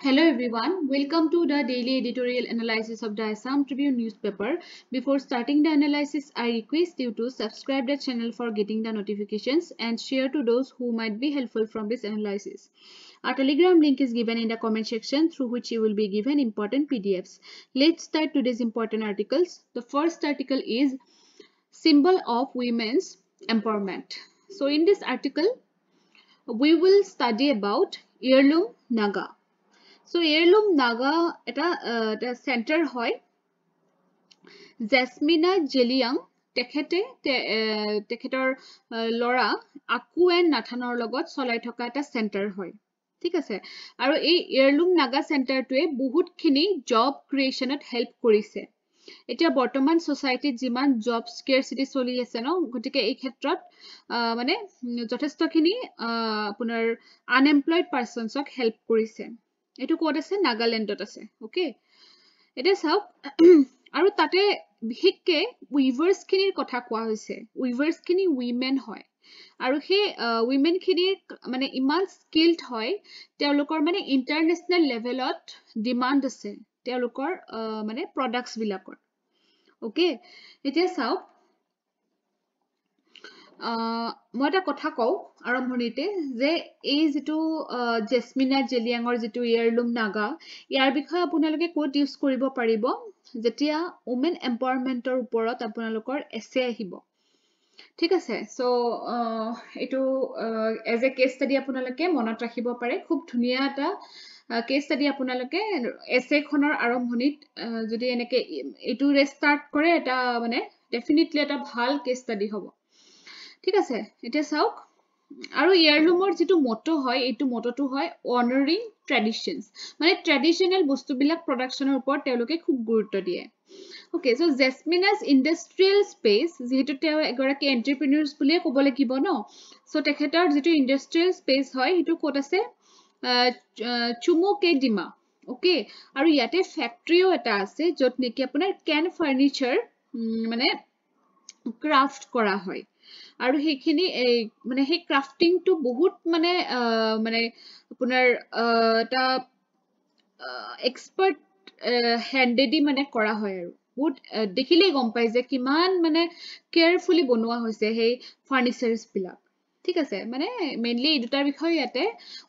Hello everyone, welcome to the daily editorial analysis of the Assam Tribune newspaper. Before starting the analysis, I request you to subscribe the channel for getting the notifications and share to those who might be helpful from this analysis. Our Telegram link is given in the comment section through which you will be given important PDFs. Let's start today's important articles. The first article is Symbol of Women's Empowerment. So in this article, we will study about Heirloom Naga. So Heirloom Naga এটা center হয় জেসমিনা জেলিয়াং তেখেতৰ লৰা আকু and নাথানৰ লগত চলাই থকা এটা centre হয় ঠিক আছে আৰু এই Heirloom Naga চেণ্টাৰটোৱে বহুতখিনি জব ক্ৰিয়েচনত হেল্প কৰিছে এতিয়া বৰ্তমান সোসাইটিত যিমান জব স্কেৰচিটি চলি আছে ন গতিকে এই ক্ষেত্ৰত মানে যথেষ্টখিনি আপোনাৰ আনএমপ্লয়েড পাৰ্সনছক হেল্প কৰিছে এটো কোড আছে নাগাল্যান্ডত আছে ওকে এটা চাওক আৰু তাতে বিশেষকে উইভাৰ্স খিনিৰ কথা কোৱা হৈছে উইভাৰ্স খিনি উইমেন হয় আৰু সেই উইমেন খিনিৰ মানে ইমান স্কিলড হয় তেওঁলোকৰ মানে ইন্টাৰনেশনাল লেভেলত ডিমান্ড আছে তেওঁলোকৰ মানে প্ৰডাক্টস বিলাকৰ ওকে এতিয়া চাওক মই এটা কথা কও আৰম্ভণিতে যে এই যেটো জেসমিনা জেলিয়াঙৰ যেটো Heirloom Naga ইয়াৰ বিষয়ে আপোনালোকে কোড ইউজ কৰিব পাৰিব যেতিয়া ওমেন এম্পাৱাৰমেন্টৰ ওপৰত আপোনালোকৰ এছে আহিব ঠিক আছে সো এটো এজ এ কেস ষ্টাডি আপোনালোকে মনত ৰাখিব পাৰে খুব ধুনিয়া এটা কেস ষ্টাডি আপোনালোকে এছে খনৰ আৰম্ভণিত যদি এনেকে এটো ৰেস্টাৰ্ট কৰে এটা মানে ডেফিনেটলি এটা ভাল কেস ষ্টাডি হ'ব ঠিক আছে এটা চাওক আৰু Heirloomৰ যেটো মটো হয় এটো মটোটো হয় অনাৰিং ট্ৰেডিশনস মানে ট্ৰেডিশনাল বস্তুবিলাক প্ৰডাকশনৰ ওপৰত তেওঁলোকে খুব গুৰুত্ব দিয়ে ওকে সো জেসমিনাস ইন্ডাষ্ট্ৰিয়েল স্পেস যেহেতু তেওঁ এগৰাকী এন্টাৰপ্ৰেনিউৰছ বুলিয়ে ক'ব লাগিব ন সো তেখেতৰ যেটো ইন্ডাষ্ট্ৰিয়েল স্পেস হয় এটো কোড আছে চুমুকে ডিমা ওকে আৰু ইয়াতে ফ্যাক্টৰিও এটা আছে যত নেকি আপোনাৰ ক্যান ফাৰ্নিচাৰ মানে ক্ৰাফট কৰা হয় আৰু হেখিনি মানে হে ক্ৰাফটিং টু বহুত মানে মানে আপোনাৰ এটা এক্সপাৰ্ট হ্যান্ডেডি মানে কৰা হয় আৰু বহুত দেখিলে গম পাই যে কিমান মানে কেয়াৰফুলি বনোৱা হৈছে হে ফাৰ্নিচাৰস বিলাক ঠিক আছে মানে মেইনলি এই দুটাৰ বিষয় ইয়াতে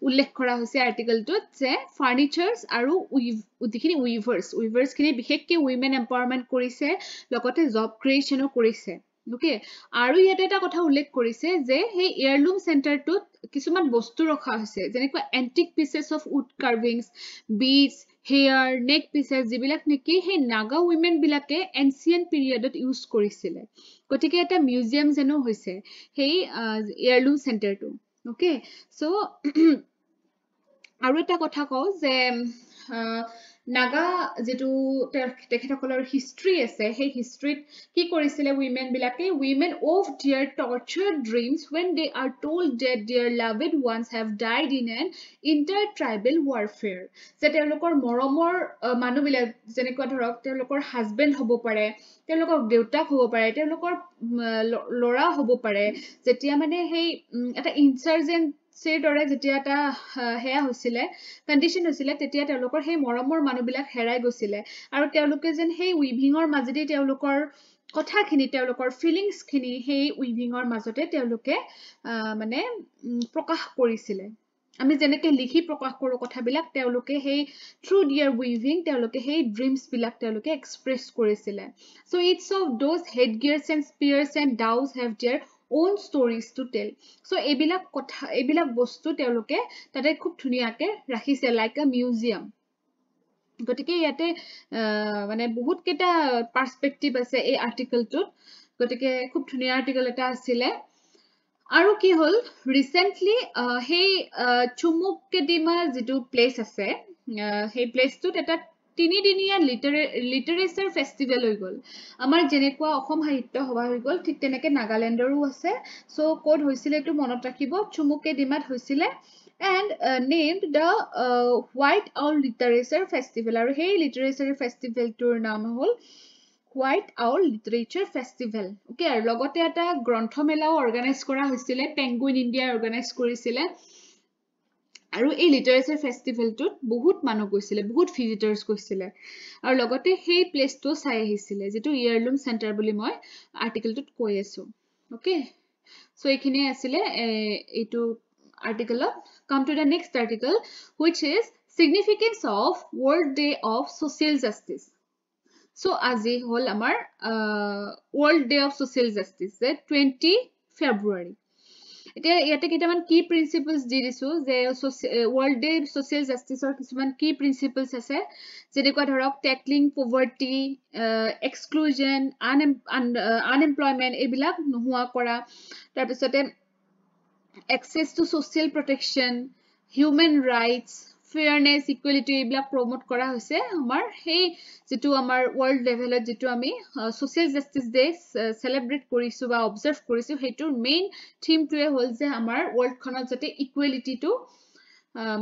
উল্লেখ কৰা হৈছে আৰ্টিকেলটোত যে ফাৰ্নিচাৰস আৰু উইভিখিনি উইভাৰ্স খিনি বিশেষকৈ উইমেন এম্পাৱাৰমেন্ট কৰিছে লগতে জব ক্ৰিয়েচনো কৰিছে ওকে আৰু ইয়াতে এটা কথা উল্লেখ কৰিছে যে হে Heirloom চেণ্টাৰটোত কিছুমান বস্তু ৰখা হৈছে যেনেকৈ antique pieces of wood carvings beads hair neck pieces যিবিলাক নেকি হে নাগা উইমেন বিলাকে এনসিয়েন্ট পিৰিয়ডত ইউজ কৰিছিল গতিকে এটা মিউজিয়াম যেনো হৈছে হে Heirloom চেণ্টাৰটো ওকে সো আৰু এটা কথা কও যে নাগা যেটো তেখেতসকলৰ হিষ্ট্ৰী আছে সেই হিষ্ট্ৰীত কি কৰিছিল উইমেন বিলাকে women of their tortured dreams when they are told that their loved ones have died in an intertribal warfare যে তেওঁলোকৰ মৰমৰ মানুহবিলাক যেনেকুৱা ধৰক তেওঁলোকৰ হাজবেন্ড হ'ব পাৰে তেওঁলোকৰ দেউতাক হ'ব পাৰে তেওঁলোকৰ লৰা হ'ব পাৰে যেতিয়া মানে সেই এটা ইনসাৰ্জেন্ট সেই দৰে যেতিয়া এটা হেয়া হৈছিল কন্ডিশন হৈছিল তেতিয়া তেওঁলোকৰ সেই মৰমৰ মানুহবিলাক হেৰাই গৈছিল আৰু তেওঁলোকে যেন সেই উইভিঙৰ মাজেদি তেওঁলোকৰ কথাখিনি তেওঁলোকৰ ফিলিংস খিনি সেই উইভিঙৰ মাজতে তেওঁলোকে মানে প্ৰকাশ কৰিছিল আমি যেনেকৈ লিখি প্ৰকাশ কৰো কথাবিলাক তেওঁলোকে সেই থ্ৰু দিয়াৰ উইভিং তেওঁলোকে সেই ড্ৰিমছ বিলাক তেওঁলোকে এক্সপ্ৰেছ কৰিছিল so it's of those headgears and spears and those have their own stories to tell so ebilak kotha ebilak bostu teloke tate khub dhuniake rakhise like a museum gotike yate mane bahut keta perspective ase ei article tut gotike khub dhunia article eta asile aru ki hol recently hey chumukkedima jitu place ase hey place tut eta 3 দিনিয়া literature festival হৈ গল আমাৰ যেনেকুৱা অসম সাহিত্য সভা হৈ গল ঠিক তেনেকে নাগাল্যান্ডৰো আছে সো কোড হৈছিল এটো মনত ৰাখিব চুমুকে ডিমাত হৈছিল and named the White Owl Literature Festival আৰু সেই লিটাৰেচাৰ ফেষ্টিভেল টোৰ নাম হল White Owl Literature Festival okay আৰু লগতে এটা গ্ৰন্থমেলাও অৰ্গানাইজ কৰা হৈছিল পেঙ্গুইন ইণ্ডিয়া অৰ্গানাইজ কৰিছিল আৰু এই লিটাৰেচাৰ ফেষ্টিভেলটোত বহুত মানুহ গৈছিলে বহুত ভিজিটাৰ্ছ গৈছিলে আৰু লগতে সেই প্লেচটো চাই আহিছিলে যেটো ইয়াৰলুম চেণ্টাৰ বুলি মই আৰ্টিকেলটোত কৈ আছো ওকে সো এইখিনি আছিলে এইটো আৰ্টিকেলত come to the next article which is significance of World Day of Social Justice so আজি হল আমাৰ World Day of Social Justice 20 February এতিয়া ইয়াতে কেইটামান কি প্ৰিন্সিপলস দি দিছো যে ওয়াৰ্ল্ড ডে সোশ্যাল জাস্টিসৰ কিছুমান কি প্ৰিন্সিপলস আছে যেনেকুৱা ধৰক ট্যাকলিং পভাৰ্টি এক্সক্লুজন আনএমপ্লয়মেন্ট এইবিলাক নোহোৱা কৰা তাৰ পিছতে access to social protection human rights fairness equality এইবিলাক প্ৰমোট কৰা হৈছে আমাৰ সেই যেটো আমাৰ ওয়াৰ্ল্ড লেভেলত যেটো আমি সোশ্যাল জাস্টিস ডে সেলিব্ৰেট কৰিছো বা অবজাৰ্ভ কৰিছো হেতুৰ মেইন থিমটোৱে হল যে আমাৰ ওয়াৰ্ল্ড খনত যাতে ইকুৱেলিটি টো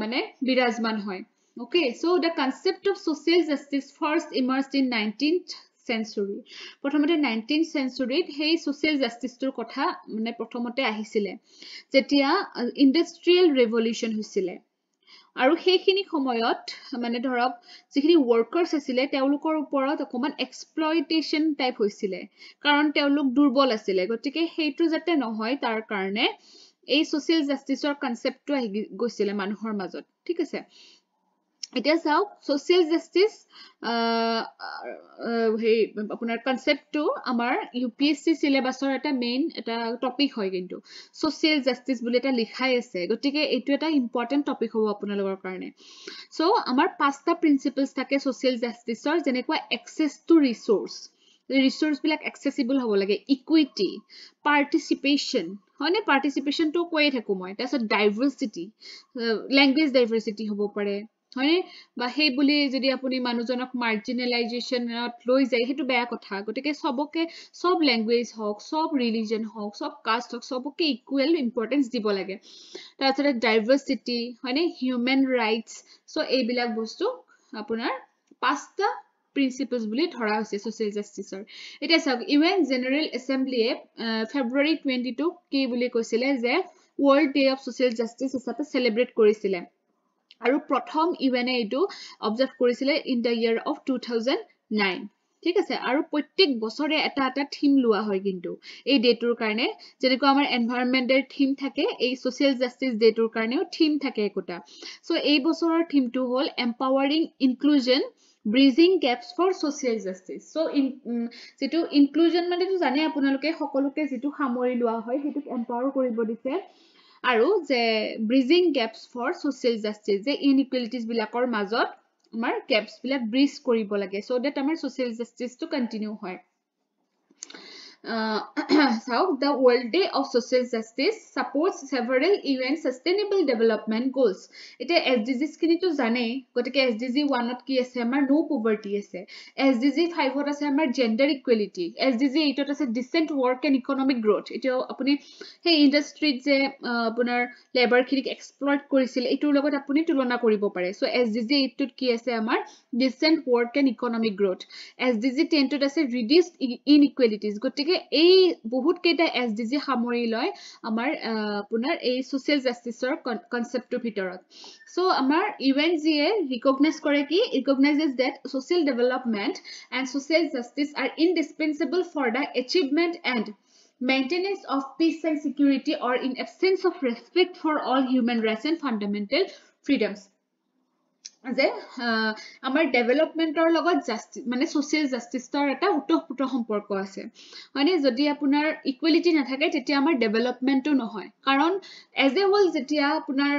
মানে বিৰাজমান হয় okay so the concept of social justice first emerged in 19th century প্ৰথমতে 19th century হেই social justice টোৰ কথা মানে প্ৰথমতে আহিছিলে যেতিয়া ইন্ডাষ্ট্ৰিয়েল ৰেভলিউশন হৈছিলে আৰু সেইখিনি সময়ত মানে ধৰক যিখিনি ওয়াৰ্কাৰ্স আছিলে তেওঁলোকৰ ওপৰত অকমান এক্সপ্লয়টেশন টাইপ হৈছিলে কাৰণ তেওঁলোক দুৰ্বল আছিলে গতিকে হেইটো যাতে নহয় তাৰ কাৰণে এই সোশ্যাল জাস্টিসৰ কনসেপ্টটো আহি গৈছিলে মানুহৰ মাজত ঠিক আছে এতিয়া চাওক সোশ্যাল জাস্টিস হে আপোনাৰ কনসেপ্টটো আমাৰ ইউপিএসসি সিলেবাসৰ এটা মেইন এটা টপিক হয় কিন্তু সোশ্যাল জাস্টিস বুলি এটা লিখাই আছে গতিকে এটো এটা ইম্পৰ্টেন্ট টপিক হ'ব আপোনালোকৰ কাৰণে সো আমাৰ পাঁচটা প্ৰিন্সিপলস থাকে সোশ্যাল জাস্টিসৰ যেনেকুৱা এক্সেস টু ৰিসোৰ্স বিলাক accessible হ'ব লাগে ইকুইটি পাৰ্টিসিপেশন হয়নে পাৰ্টিসিপেশন তো কৈয়ে থাকো মই তাৰছত ডাইভাৰ্সিটি ল্যাঙ্গুৱেজ ডাইভাৰ্সিটি হ'ব পাৰে হয়নে বা হেই বুলি যদি আপুনি মানুহজনক মাৰ্জিনালাইজেশনত লৈ যায় হেতু বেয়া কথা গতিকে সবকে সব ল্যাঙ্গুৱেজ হওক সব ৰিলিজন হওক সব কাষ্ট হওক সবকে ইকুৱেল ইম্পৰ্টেন্স দিব লাগে তাৰছত ডাইভাৰ্সিটি হয়নে হিউম্যান ৰাইটস সো এইবিলাক বস্তু আপোনাৰ পাঁচটা প্ৰিন্সিপলস বুলি ধৰা হৈছে সোশ্যাল জাস্টিসৰ এটা চাওক ইউএন জেনাৰেল এসেম্বলিয়ে ফেব্ৰুৱাৰী 22 কি বুলি কৈছিলে যে world day of social justice হিচাপে সেলিব্ৰেট কৰিছিলে আৰু প্ৰথম ইউএনএ এটো অবজাৰ্ভ কৰিছিলে ইন দা ইয়াৰ অফ 2009 ঠিক আছে আৰু প্ৰত্যেক বছৰে এটা এটা থিম লোৱা হয় কিন্তু এই ডেটোৰ কাৰণে যেনেকৈ আমাৰ এনভায়ৰনমেন্টেল থিম থাকে এই সোশ্যাল জাস্টিস ডেটোৰ কাৰণেও থিম থাকে একোটা সো এই বছৰৰ থিমটো হল empowering inclusion bridging gaps for social justice so যেটো ইনক্লুজন মানে তো জানে আপোনালোকে সকলোকে যেটো সামৰি লোৱা হয় হেতুক এম্পাৱাৰ কৰিব দিছে আৰু যে bridging gaps for social justice যে inequalities বিলাকৰ মাজত আমাৰ gaps বিলাক bridge কৰিব লাগে so that আমাৰ social justice to continue হয় so the World Day of Social Justice supports several UN sustainable development goals এটা SDGs কিনি তো জানে গটিকে SDG 1 ত কি আছে আমাৰ no poverty আছে SDG 5 ত আছে আমাৰ gender equality SDG 8 ত আছে decent work and economic growth এটা আপুনি হে ইন্ডাস্ট্ৰিত যে আপোনাৰ লেবাৰ খিনিক এক্সপ্লইট কৰিছিল এটোৰ লগত আপুনি তুলনা কৰিব পাৰে সো SDG 8 ত কি আছে আমাৰ decent work and economic growth SDG 10 ত আছে reduced inequalities গটিকে এই বহুত কেইটা SDG সামৰি লয় আমাৰ আপোনাৰ এই সোশ্যাল জাস্টিসৰ কনসেপ্টৰ ভিতৰত সো আমাৰ UNGA ৰিকগনাইজ কৰে কি recognizes that social development and social justice are indispensable for the achievement and maintenance of peace and security or in absence of respect for all human rights and fundamental freedoms যে আমাৰ ডেভেলপমেন্টৰ লগত justice মানে social জাস্টিসৰ এটা উতঃপুত সম্পৰ্ক আছে মানে যদি আপোনাৰ ইকুৱেলিটি নাথাকে তেতিয়া আমাৰ ডেভেলপমেন্টও নহয় কাৰণ এজ এ হোল যেতিয়া আপোনাৰ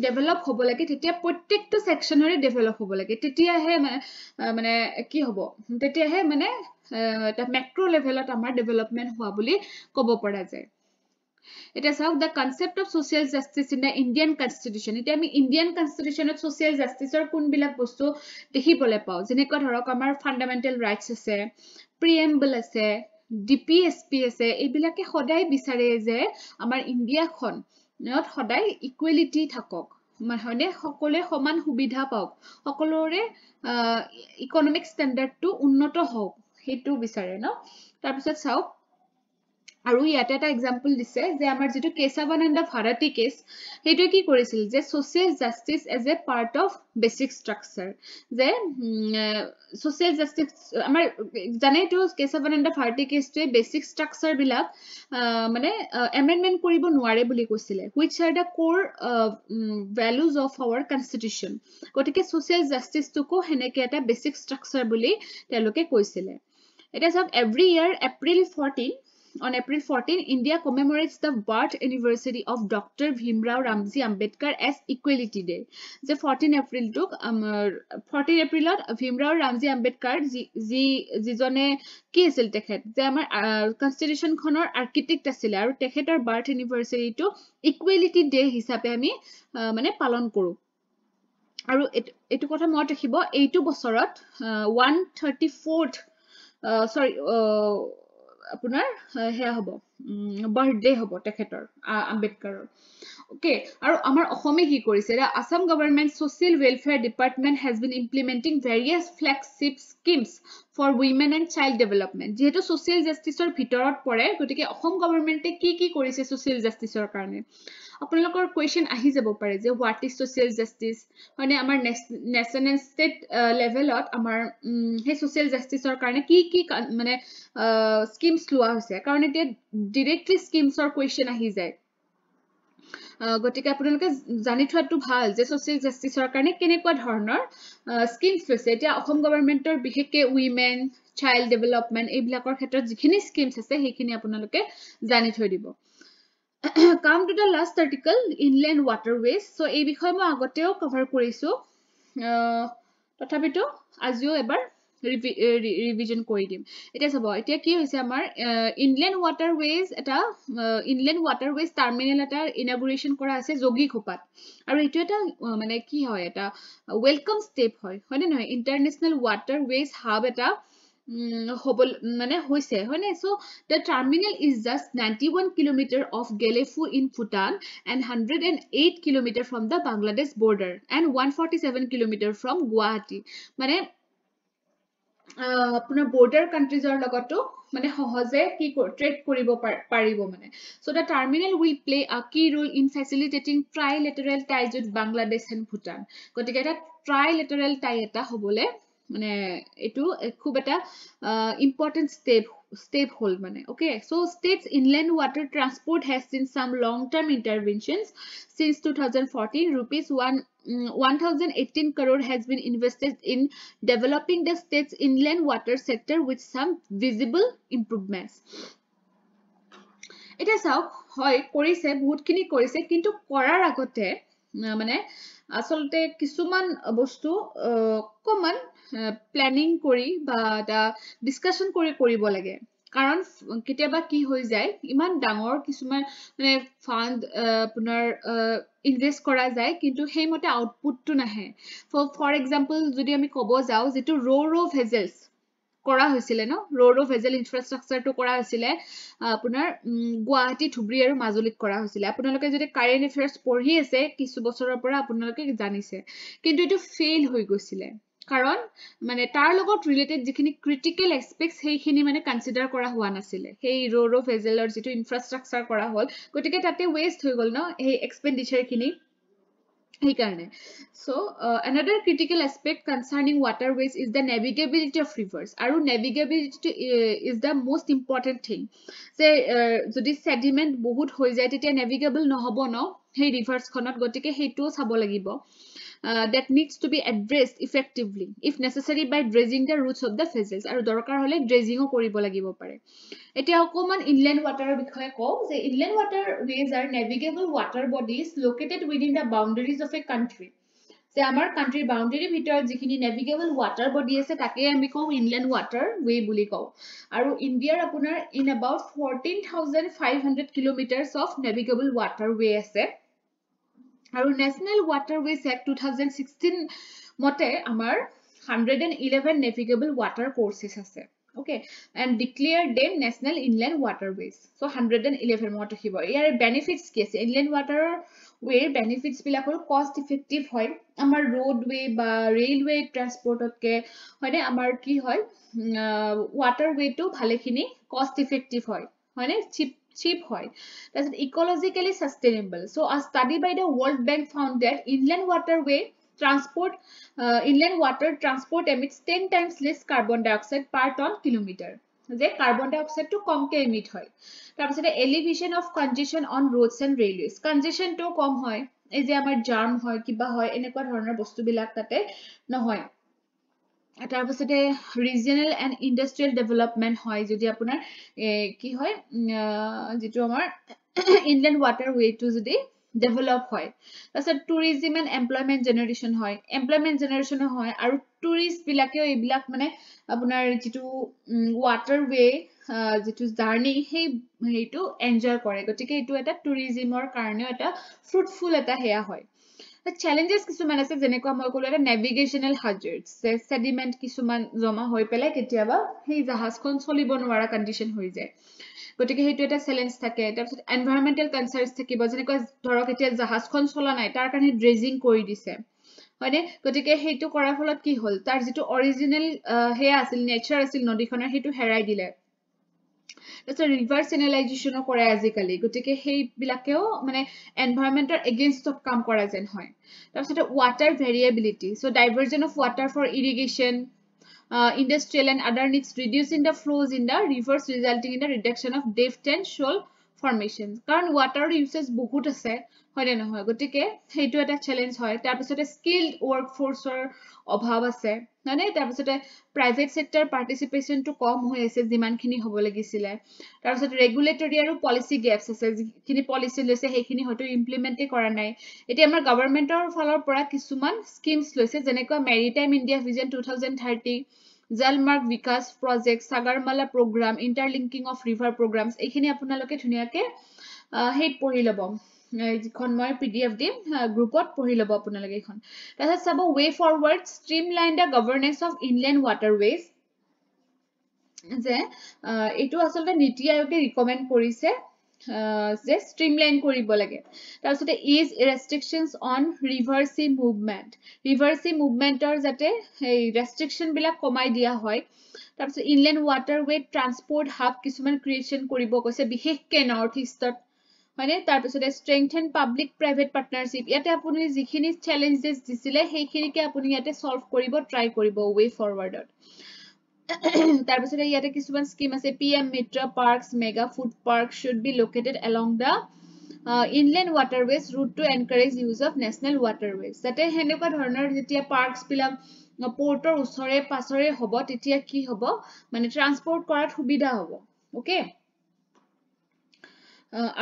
ডেভেলপ হ'ব লাগে তেতিয়া প্ৰত্যেকটো সেকশনৰে ডেভেলপ হ'ব লাগে তেতিয়াহে মানে কি হ'ব তেতিয়াহে মানে এটা ম্যাক্ৰো লেভেলত আমাৰ ডেভেলপমেন্ট হোৱা বুলি ক'ব পৰা যায় It is how the concept of social justice in the Indian constitution. It is Indian constitution of social justice or kun bilak bostu dekhibole pao. Jenekwa dhorok amar fundamental rights ase, preamble ase, DPSP ase. Ebilake hodai bisare je amar India khon not hodai equality thakok. মানে সকলে সমান সুবিধা পাওক সকলোৰে economic standard two উন্নত হোক হেতু বিচাৰে ন তাৰপিছত চাওক আৰু ইয়াতে এটা এক্সাম্পল দিছে যে আমাৰ যেটো কেশৱানন্দ ভাৰতী কেছ হেটো কি কৰিছিল যে social justice as a part of basic structure যে সোশ্যাল জাস্টিস আমাৰ জানে তো কেশৱানন্দ ভাৰতী কেছটোৱে বেসিক স্ট্ৰাকচাৰ বিলাক মানে এমেন্ডমেন্ট কৰিব নোৱাৰে বুলি কৈছিলে which are the core values of our constitution গতিকে সোশ্যাল জাস্টিস টুকো হেনেকে এটা বেসিক স্ট্ৰাকচাৰ বুলি তেওঁলোকে কৈছিলে এটা সব every year April 14 On April 14, India commemorates the birth anniversary of Dr. Bhimrao Ramji Ambedkar as Equality Day. The 14 April took 14 April Bhimrao Ramji Ambedkar jijone ki asil tekhet je amar constitution khonor architect asile aru tekhetor birth anniversary to Equality Day hisabe ami mane palon koru. আৰু এটো কথা মনত ৰাখিব এইটো বছৰত 134th sorry আপোনাৰ হেয়া হ'ব বাৰ্থডে হ'ব তেখেতৰ আম্বেদকাৰৰ ওকে আৰু আমাৰ অসমে কি কৰিছে Assam government social welfare department has been implementing various flagship schemes for women and child development যেহেতু সোশ্যাল জাস্টিসৰ ভিতৰত পৰে গতিকে অসম গভৰ্ণমেন্টে কি কৰিছে সোশ্যাল জাস্টিসৰ কাৰণে আপোনালোকৰ কোৱেশ্চন আহি যাব পাৰে যে হোৱাট ইজ সোশ্যাল জাস্টিস মানে আমাৰ নেশনাল ষ্টেট লেভেলত আমাৰ হে সোশ্যাল জাস্টিসৰ কাৰণে কি মানে স্কিমছ লোৱা হৈছে কাৰণ এতিয়া ডাইৰেক্টলি স্কিমছৰ কোৱেশ্চন আহি যায় গতিকে আপোনালোকে জানি থোৱাটো ভাল যে সোশ্যাল জাস্টিসৰ কাৰণে কেনেকুৱা ধৰণৰ স্কিমছ লৈছে এতিয়া অসম গভৰ্ণমেন্টৰ বিশেষকে উইমেন চাইল্ড ডেভেলপমেন্ট এইবিলাকৰ ক্ষেত্ৰত যিখিনি স্কিমছ আছে সেইখিনি আপোনালোকে জানি থৈ দিব Come to the last article, inland waterways. So, এই বিষয়ে মই আগতেও কভাৰ কৰিছো তথাপিতো আজিও এবাৰ ৰিভিজন কৰি দিম এটা চাব এতিয়া কি হৈছে আমাৰ ইনল্যান্ড ওয়াটাৰৱেজ এটা ইনল্যান্ড ওয়াটাৰৱেজ টাৰ্মিনেল এটা ইনঅগ্ৰেচন কৰা আছে যোগীঘোপাত আৰু এটো এটা মানে কি হয় এটা ওয়েলকাম স্টেপ হয় হয়নে নহয় ইন্টাৰনেশনাল ওয়াটাৰৱেজ হাব এটা হবল মানে হৈছে হয়নে so the terminal is just 91 km of Gelefu in Bhutan and 108 km from the Bangladesh border and 147 km from Guwahati মানে আপোনাৰ border countriesৰ লগতো মানে সহজে কি ট্ৰেড কৰিব পাৰিব মানে so the terminal will play a key role in facilitating trilateral ties with Bangladesh and Bhutan গতিকে এটা trilateral tie এটা হবলে মানে এটো খুব এটা important step hold মানে okay so states inland water transport has seen some long term interventions since 2014 rupees 1018 crore has been invested in developing the state's inland water sector with some visible improvements এটা চাওক হয় কৰিছে বহুতখিনি কৰিছে কিন্তু কৰাৰ আগতে মানে আসলতে কিছুমান বস্তু কমন প্ল্যানিং কৰি বা এটা ডিসকাশন কৰিব লাগে কাৰণ কেতিয়াবা কি হৈ যায় ইমান ডাঙৰ কিছুমান মানে ফান্ড আপোনাৰ ইনভেস্ট কৰা যায় কিন্তু হেইমতে আউটপুটটো নাহে ফৰ এক্সাম্পল যদি আমি কব যাও যেটো ৰো ভেজেলস কৰা হৈছিল ন ৰো ভেজেল ইনফ্ৰাষ্ট্ৰাকচাৰটো কৰা হৈছিল আপোনাৰ গুৱাহাটী ধুবৰী আৰু মাজুলীত কৰা হৈছিল আপোনালোকে যদি কাৰেন্ট এফেয়াৰ্স পঢ়ি আছে কিছু বছৰৰ পৰা আপোনালোকে জানিছে কিন্তু এটো ফেইল হৈ গৈছিল কাৰণ মানে তাৰ লগত ৰিলেটেড যিখিনি ক্ৰিটিক্যাল এসপেক্টস সেইখিনি মানে কনসিডাৰ কৰা হোৱা নাছিল সেই ৰো ভেজেলৰ যেটো ইনফ্ৰাষ্ট্ৰাকচাৰ কৰা হল গতিকে তাতে ওয়েস্ট হৈ গল ন এই এক্সপেন্ডিচাৰ খিনি So another critical aspect concerning waterways is the navigability of rivers aru navigability is the most important thing say jodi sediment bahut hoi jay tetia navigable nohobo no hey rivers khonot gotike heito sabo lagibo that needs to be addressed effectively if necessary by dredging the roots of the vessels aru dorkar hole dredging o koribo lagibo pare etia okoman inland water bikhoye ko je inland waterways are navigable water bodies located within the boundaries of a country যে আমাৰ কান্ট্ৰিৰ বাউন্ডাৰী ভিতৰত যিখিনি navigable water body আছে তাকে আমি কও inland water way বুলি কও আৰু ইন্ডিয়াৰ আপোনাৰ in about 14500 kilometres of navigable water way আছে আৰু নেশনাল ওয়াটাৰৱেজ এক্ট 2016 মতে আমাৰ 111 নেভিগেবল ওয়াটাৰ কোৰ্সেস আছে okay and declared them national inland waterways so 111 মতে হিব ইয়াৰ বেনিফিটস কি আছে inland water way benefits বিলাক হল cost effective হয় আমাৰ roadway বা railway transportতকে হয়নে আমাৰ কি হয় waterway টো ভালেখিনি cost effective হয় হয়নে cheap হয় তাৰপিছত ecologically sustainable so a study by the World Bank found that inland water transport emits 10 times less carbon dioxide per ton kilometer যে carbon dioxide to কমকে emit হয় তাৰপিছত elevation of congestion on roads and railways congestion to কম হয় এই যে আমাৰ জাম হয় কিবা হয় এনেকুৱা ধৰণৰ বস্তুবিলাক তাতে নহয় তাৰপিছতে ৰিজিয়নেল এণ্ড ইণ্ডাষ্ট্ৰিয়েল ডেভেলপমেণ্ট হয় যদি আপোনাৰ কি হয় যেটো আমাৰ ইনল্যান্ড ৱাটাৰৱেটো যদি ডেভেলপ হয় তাৰপিছত টুৰিজম এণ্ড এমপ্লয়মেণ্ট জেনেৰেশ্যন হয় এমপ্লয়মেণ্ট জেনেৰেশ্যনো হয় আৰু টুৰিষ্ট বিলাকেও এইবিলাক মানে আপোনাৰ যেটো ৱাটাৰৱে যেটো জাৰ্নি সেইটো এনজয় কৰে গতিকে এইটো এটা টুৰিজমৰ কাৰণেও এটা ফ্ৰুটফুল এটা হেয়া হয় challenges কিছুমান আছে যেনেকুৱা মই ক'লো এটা নেভিগেশনাল হাজাৰ্ডছ সেডিমেন্ট কিছুমান জমা হৈ পেলাই কেতিয়াবা সেই জাহাজখন চলিব নোৱাৰা কন্ডিশন হৈ যায় গতিকে হেতু এটা চ্যালেঞ্জ থাকে তাৰপিছত এনভায়ৰনমেন্টাল কনসাৰ্নছ থাকিব যেনেকুৱা ধৰক এতিয়া জাহাজখন চলা নাই তাৰ কাৰণে ড্ৰেজিং কৰি দিছে হয়নে গতিকে হেতু কৰাৰ ফলত কি হ'ল তাৰ যেটো অৰিজিনাল হেয়া আছিল নেচাৰ আছিল নদীখনৰ হেতু হেৰাই দিলে তাৰপিছত ৰিভাৰ চেনেলাইজেশ্যনো কৰে আজিকালি গতিকে সেই বিলাকেও মানে এনভায়ৰনমেন্টৰ এগেইনষ্টত কাম কৰা যেন হয় তাৰপিছত water variability so diversion of water for irrigation industrial and other needs reducing the flows in the rivers resulting in the reduction of depth and shoal formations কাৰণ water uses বহুত আছে হয়নে নহয় গতিকে হেতু এটা চ্যালেঞ্জ হয় তাৰপিছতে স্কিলড ওয়াৰ্কফোৰ্সৰ অভাৱ আছে মানে তাৰপিছতে প্ৰাইভেট সেক্টৰ পাৰ্টিসিপেশন টু কম হৈ আছে যিমানখিনি হ'ব লাগিছিলে তাৰপিছত ৰেগুলেটৰী আৰু পলিসি গেপছ আছে যিখিনি পলিসি লৈছে সেইখিনি হয়তো ইমপ্লিমেন্টে কৰা নাই এতিয়া আমাৰ গভৰ্ণমেন্টৰ ফালৰ পৰা কিছুমান স্কিমছ লৈছে যেনেকুৱা maritime India vision 2030 Jalmarg Vikas project Sagarmala programme interlinking of river programmes এইখিনি আপোনালোকে ধুনিয়াকে হেড পঢ়ি লব যিখন মই পিডিএফ দিম গ্ৰুপত পঢ়ি লব আপোনালোকে এখন তাৰপিছত চাব way forward streamline the governance of inland waterways যে এইটো আসলে নীতি আয়োগে ৰিকমেন্ড কৰিছে যে ষ্ট্ৰীমলাইন কৰিব লাগে তাৰপিছতে ইজ ৰেষ্ট্ৰিকশনস অন ৰিভাৰ সি মুভমেন্টৰ যাতে এই ৰেষ্ট্ৰিকশন বিলাক কমাই দিয়া হয় তাৰপিছত ইনল্যান্ড ৱাটাৰৱে ট্ৰান্সপোৰ্ট হাব কিছুমান ক্ৰিয়েচন কৰিব কৈছে বিশেষকৈ নৰ্থ ইষ্টত মানে তাৰপিছতে স্ট্ৰেংথেন পাব্লিক প্ৰাইভেট পাৰ্টনাৰশ্বিপ ইয়াতে আপুনি যিখিনি চ্যালেঞ্জেস দিছিলে সেইখিনিকে আপুনি ইয়াতে সলভ কৰিব ট্ৰাই কৰিব ৱে ফৰৱাৰ্ডত তাৰপিছতে ইয়াতে কিছুমান স্কিম আছে PM Mitra parks mega food park should be located along the inland waterways route to encourage use of national waterways যাতে হেনেকুৱা ধৰণৰ যেতিয়া পাৰ্কস বিলাক পোৰ্টৰ ওচৰে পাছৰে হ'ব তেতিয়া কি হ'ব মানে ট্ৰান্সপোৰ্ট কৰাত সুবিধা হ'ব ওকে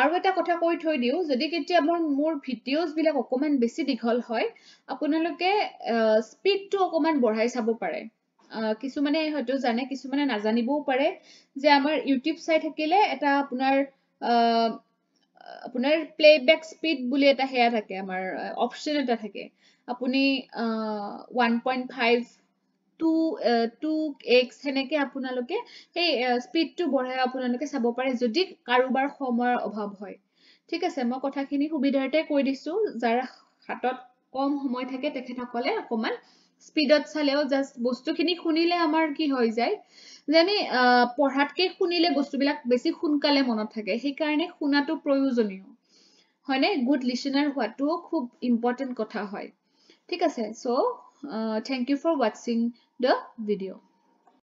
আৰু এটা কথা কৈ থৈ দিও যদি কেতিয়া মোৰ ভিডিওস বিলাক অকমান বেছি দীঘল হয় আপোনালোকে স্পীডটো অকমান বঢ়াই চাব পাৰে কিছুমানে হয়তো জানে কিছুমানে নাজানিবও পাৰে যে আমাৰ ইউটিউব চাই থাকিলে এটা আপোনাৰ প্লেবেক স্পীড বুলি এটা হেয়া থাকে আমাৰ অপচন এটা থাকে আপুনি 1.5 2x হেনেকে আপোনালোকে এই স্পীডটো বঢ়াই আপোনালোকে চাব পাৰে যদি কাৰোবাৰ সময়ৰ অভাৱ হয় ঠিক আছে মই কথাখিনি সুবিধাৰ্থে কৈ দিছো যাৰ হাতত কম সময় থাকে তেখেতসকলে অকমান স্পীডত চালেও জাস্ট বস্তুখিনি শুনিলে আমাৰ কি হৈ যায় যে আমি পঢ়াতকে শুনিলে বস্তুবিলাক বেছি সোনকালে মনত থাকে সেই কাৰণে শুনাটো প্ৰয়োজনীয় হয়নে গুড লিসেনাৰ হোৱাটো খুব ইম্পৰ্টেন্ট কথা হয় ঠিক আছে so thank you for watching the video